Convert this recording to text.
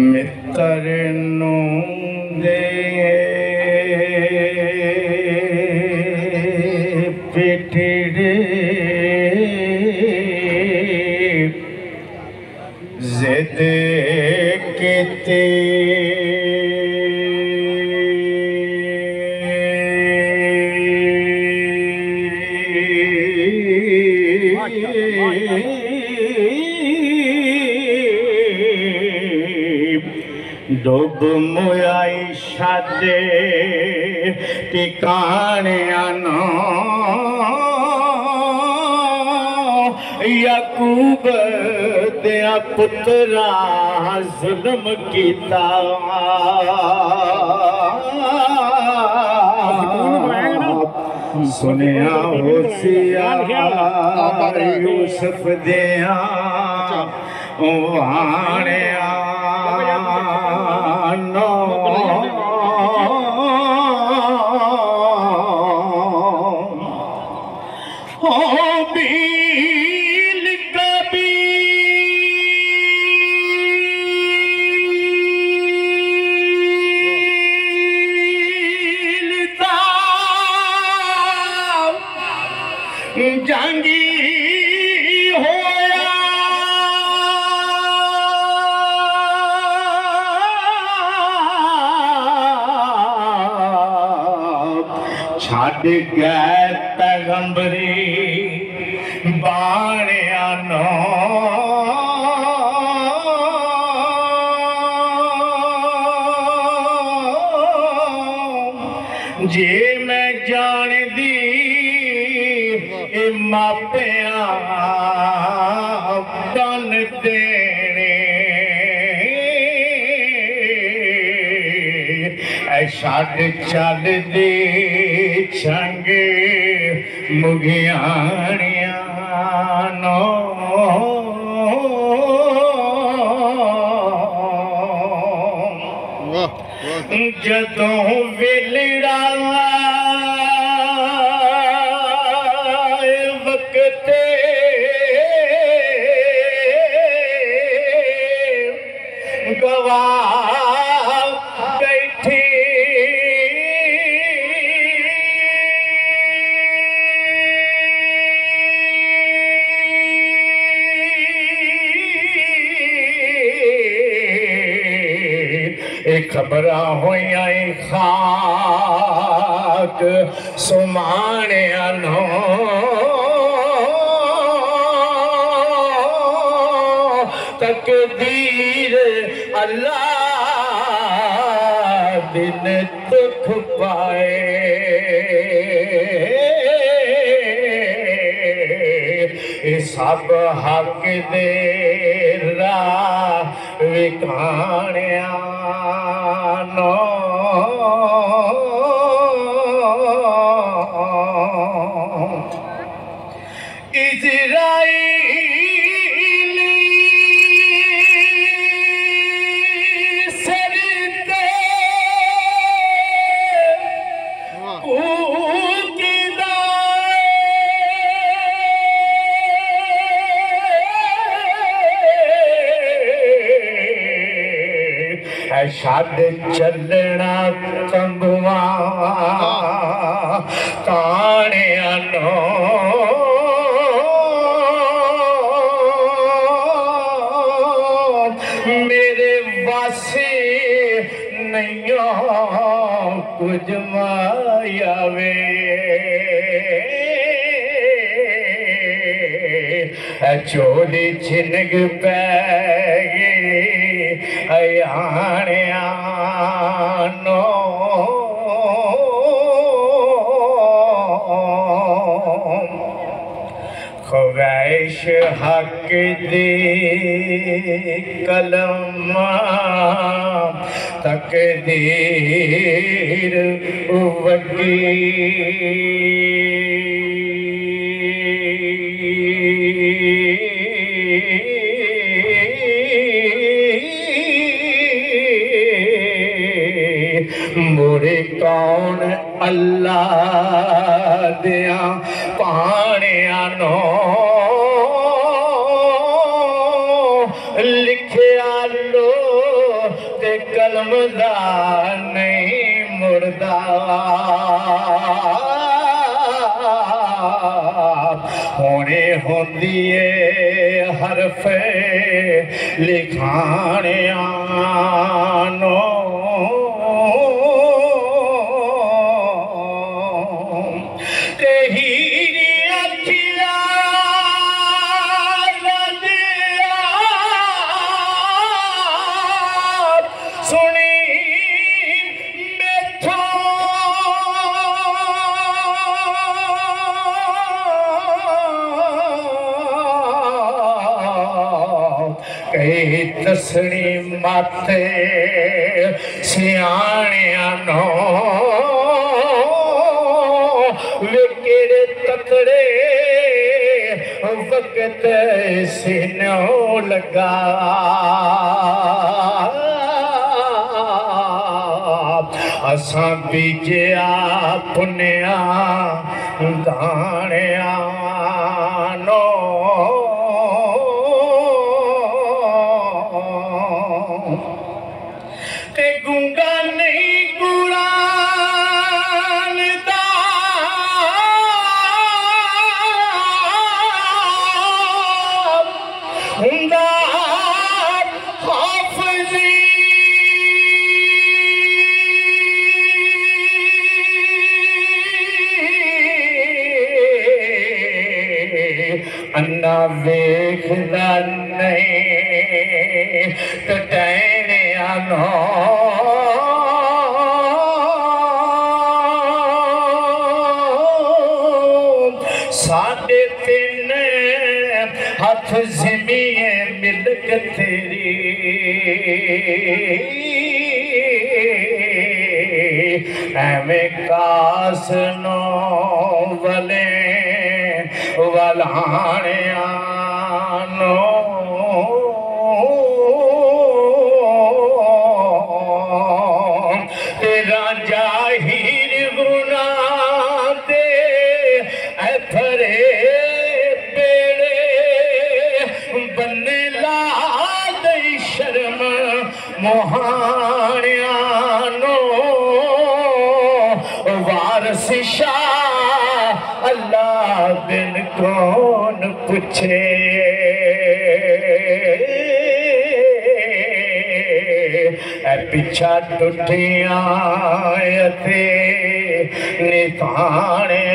मित्र नू दे पिठड़े जिद किते डुब मुआई शादे टिकाने आना याकूब दिया पुत्रा जुल्म कीता सुनिया होशिया यूसुफ दिया वाणिया नो बील कभी जंगी होया छड़ गए पैगंबरी बाणिया नो जे मैं जान दी मापिया बन देने छड़ चल दे छंग मुगियानिया नो जदों वेलड़ा गवाह बैठी खबर होइया खाक सुमाने नो तकदीर अल्लाह दिन दुख पाए सब हक दे राह विकाणिया नो इजराइल छड़ चलना तंबुआ काणिया नो मेरे वासे नहीं कुछ माया वे चोली छिनग पै अयाणिया नो ख्वाहिश हक दे कलम तकदीर वगी मोरे कौन अल्लाह दिया पानिया नो लिखिया लो ते कलम दा नहीं मुड़दा होने होंदी है हरफ लिखाने आनो ते हीरी अखिया रजिया सुनी मेथों कई दसनी माते सियाणिया नो विकेड़े तकड़े वक्त सीनों लगा असां बीजिया पुनिया दाणिया नो ते गूंगा नहीं कुरान दा हुंदा हाफिज़ी अन्ना वेखदा नहीं तो टैने आनो साढ़े तीन हथ ज़मीए मिलक तेरी एवें कास नो वले वलाने आनो तेरा जाहिर गुना दे एथरे बेड़े बन्ने ला दे शर्म मोहानिया नो वारस शाह अल्लाह बिन कौन पूछे पिछा टुटिया निताने